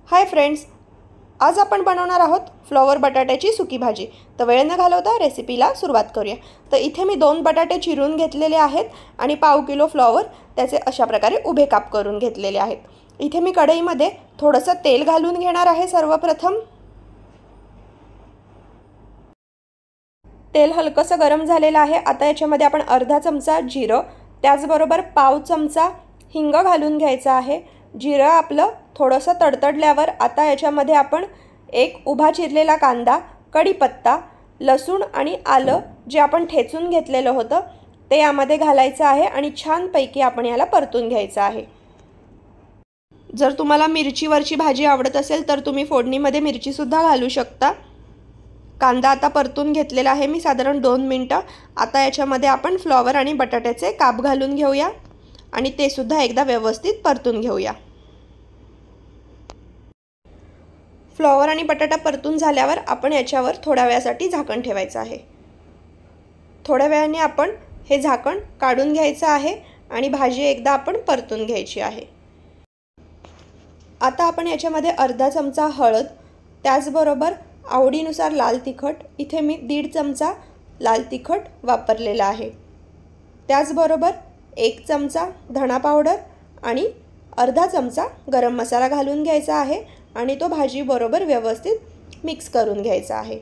Hi friends, आज आपण बनवणार आहोत फ्लॉवर बटाट्याची सुकी भाजी। तर वेळ न घालवता रेसिपीला सुरुवात करूया। तर इथे मी 2 बटाटे चिरून घेतलेले आहेत आणि पाव किलो फ्लॉवर त्याचे अशा प्रकारे उभे काप करून घेतलेले आहेत। इथे मी कढईमध्ये थोडंसं तेल घालून घेणार आहे। सर्वप्रथम तेल हलकसं गरम झालेलं आहे। आता याच्यामध्ये आपण अर्धा चमचा जिरं, त्याचबरोबर पाव चमचा हिंग घालून घ्यायचा आहे। जिरं आपलं थोडंसं तडतडल्यावर आता याच्यामध्ये आपण एक उभा चिरलेला कांदा, कढीपत्ता, लसूण आणि आलं जे आपण ठेचून घेतलेलं होतं ते यामध्ये घालायचं आहे आणि छानपैकी आपण याला परतून घ्यायचं आहे। जर तुम्हाला मिरचीवरची भाजी आवडत असेल तर तुम्ही फोडणीमध्ये मिरची सुद्धा घालू शकता। कांदा आता परतून घेतलेला आहे मी साधारण 2 मिनिटं। आता याच्यामध्ये आपण फ्लॉवर आणि बटाट्याचे काप घालून घेऊया आणि ते सुद्धा एकदा व्यवस्थित परतून घेऊया। फ्लॉवर आणि बटाटा परतून झाल्यावर आपण याच्यावर थोड्या वेळासाठी झाकण ठेवायचं आहे। थोड्या वेळाने आपण हे झाकण काढून घ्यायचं आहे आणि भाजी एकदा आपण परतून घ्यायची आहे। आता आपण याच्यामध्ये अर्धा चमचा हळद, त्याचबरोबर आवडीनुसार लाल तिखट, इथे मी 1.5 चमचा लाल तिखट वापरलेला आहे। त्याचबरोबर 1 चमचा धना पावडर आणि अर्धा चमचा गरम मसाला घालून घ्यायचा आहे आणि तो भाजी बरोबर व्यवस्थित मिक्स करून घ्यायचा आहे।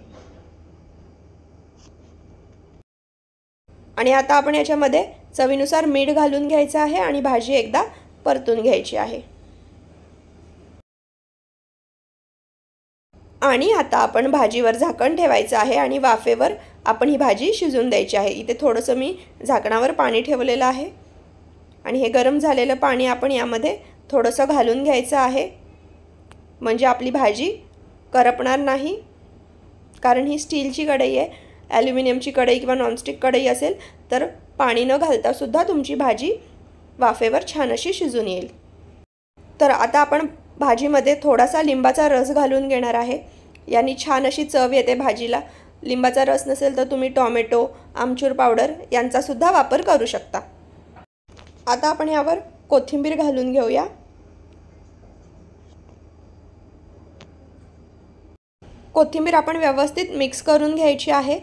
आणि आता आपण याच्यामध्ये चवीनुसार मीठ घालून घ्यायचं आहे आणि भाजी एकदा परतून घ्यायची आहे। आणि आता आपण भाजीवर झाकण ठेवायचं आहे आणि वाफेवर आपण ही भाजी शिजून द्यायची आहे। इथे थोडंसं मी झाकणावर पाणी ठेवलेलं आहे आणि हे गरम झालेलं पाणी आपण यामध्ये थोडंसं घालून घ्यायचं आहे, म्हणजे आपली भाजी करपणार नाही। कारण ही स्टीलची कढई आहे, ॲल्युमिनियमची कढई किंवा नॉनस्टिक कढई असेल तर पाणी न घालता सुद्धा तुमची भाजी वाफेवर छान अशी शिजून येईल। तर आता आपण भाजीमध्ये थोडासा लिंबाचा रस घालून घेणार आहे। यानी छान अशी चव येते भाजीला। लिंबाचा रस नसेल तर तुम्ही टोमॅटो, आमचूर पावडर यांचा सुद्धा वापर करू शकता। आता आपण यावर कोथिंबीर घालून घेऊया। कोथिंबीर आपण व्यवस्थित मिक्स करून घ्यायची आहे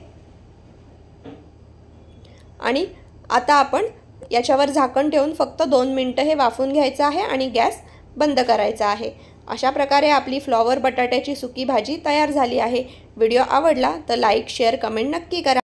आणि आता आपण याच्यावर झाकण ठेवून फक्त 2 मिनिटं हे वाफून घ्यायचं आहे आणि गॅस बंद करायचा आहे। अशा प्रकारे आपली फ्लॉवर बटाट्याची सुकी भाजी तयार झाली आहे। व्हिडिओ आवडला तर लाईक, शेअर, कमेंट नक्की करा।